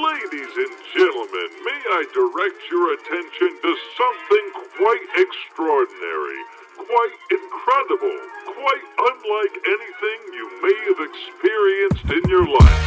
Ladies and gentlemen, may I direct your attention to something quite extraordinary, quite incredible, quite unlike anything you may have experienced in your life.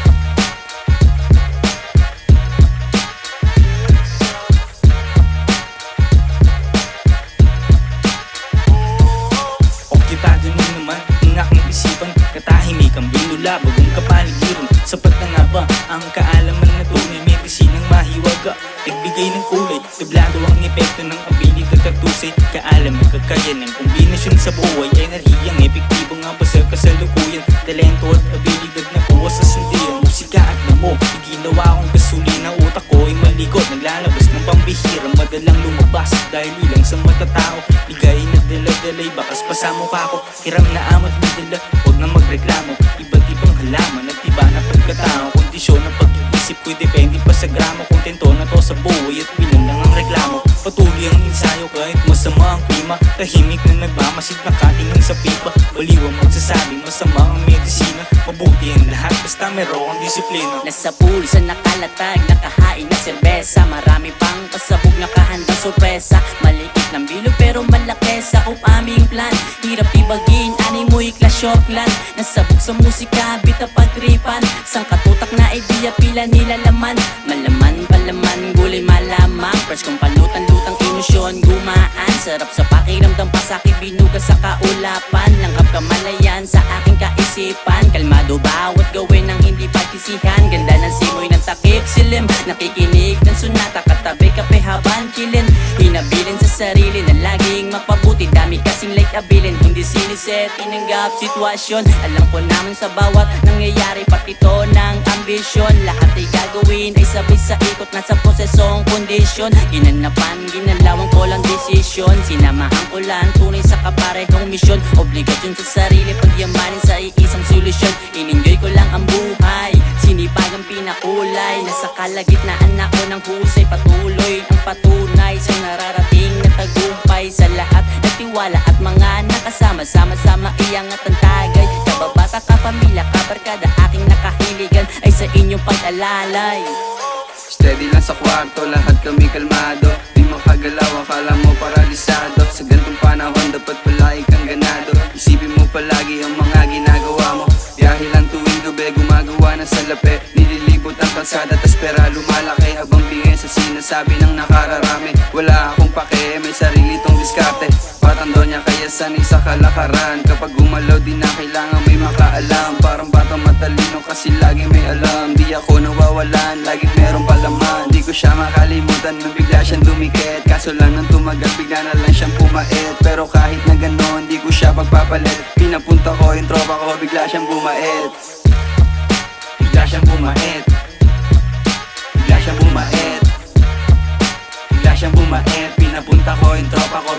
Okyutado na naman ang aking isipan, katahimik ang binula, bagong kapaligiran. Sapat na nga ba ang kaalaman na tunay, medisinang mahiwaga, nagbigay ng kulay, tablado ang epekto ng abilidad at tusay. Kaalaman, kakayanan, kombinasyon sa buhay, enerhiyang epektibo nga ba sa kasalukuyan. Talento at abilidad na buwas sa sandiyan, musika at namo, iginawa kong gasolina. Utak ko ay malikot, naglalabas ng pambihira, madalang lumabas dahil ilang sa matatao. Ligay na dala-dalay, bakas pa sa mukha ko, hiram na amat na dala, huwag na magreklamo. Iba't ibang halaman at iba na pagkatao, kondisyon ng pag-iisip ko'y depende pa sa gramo. Kontento na to sa buhay at bilang lang ang reklamo. Patuloy ang ensayo kahit masama ang klima, tahimik na nagmamasid nakatingin sa pipa. Baliw ang magsasabing masama ang medisina, mabuti ang lahat basta merong disiplina. Nasa pulsa nakalatag, nakahain na serbesa, marami pang pasabog, nakahandang sorpresa. Maliit ng bilog pero malaki sa aming plan, hirap ibagin, ani mo'y klasyoklan. Nasabog sa musika, bita pagtripan, sang katutak na ideya pila nilalaman. Malaman, palaman, gulay malamang, fresh kong palutang-lutang emosyon gumaan. Sarap sa pakiramdam, pasakit binuga sa kaulapan, langgap kamalayan sa aking kaisipan. Kalmado bawat gawin ng hindi pagtisihan, ganda ng simoy ng takip silim, nakikinig ng sunata, katabi kape habang kilin. Hinabilin sa sarili na laging mapabuti, dami kasing like abilin, hindi siniset, tinanggap sitwasyon. Alam ko naman sa bawat nangyayari, pati ito ng ambisyon. Lahat ay gagawin ay sabay sa ikot, nasa prosesong kondisyon. Ginanapan, ginalawang ko lang desisyon, sinamahan ko lang tunay sa kaparehong misyon. Obligasyon sa sarili, pagyamanin sa iisang solusyon. In-enjoy ko lang ang buhay, sinipag ang pinakulay, nasa kalagitnaan ako ng husay. Patuloy ang patunay sa nararating na tagumpay, sa lahat na tiwala at mga nakasama, sama-sama iangat ang tagay. Kababata, kapamilya, kabarkada, aking nakahiligan ay sa inyong pag-alalay. Steady lang sa kwarto, lahat kami kalmado, di makagalaw, akala mo paralisado. Sa gantong panahon dapat palagi kang ganado, isipin mo palagi ang mga ginagawa mo. Biyahe lang tuwing gabi, gumagawa ng salapi, nililibot ang kalsada, tas pera lumalaki habang bingay sa sinasabi ng nakararami. Wala akong pake, may sarili tong diskarte, patando niya kaya sanay sa kalakaran. Kapag gumalaw di na kailangan may makaalam, parang batang matalino kasi lagi may alam. Di ako nawawalan, laging merong palaman, di ko siya makalimutan nung bigla siyang dumikit. Kaso lang nang tumagal, bigla na lang siyang pumait, pero kahit na ganon, di ko siya pagpapalit. Pinapunta ko yung tropa ko, bigla siyang bumait. Bigla siyang bumait. Bigla siyang bumait. Bigla siyang bumait. Pinapunta ko yung tropa ko,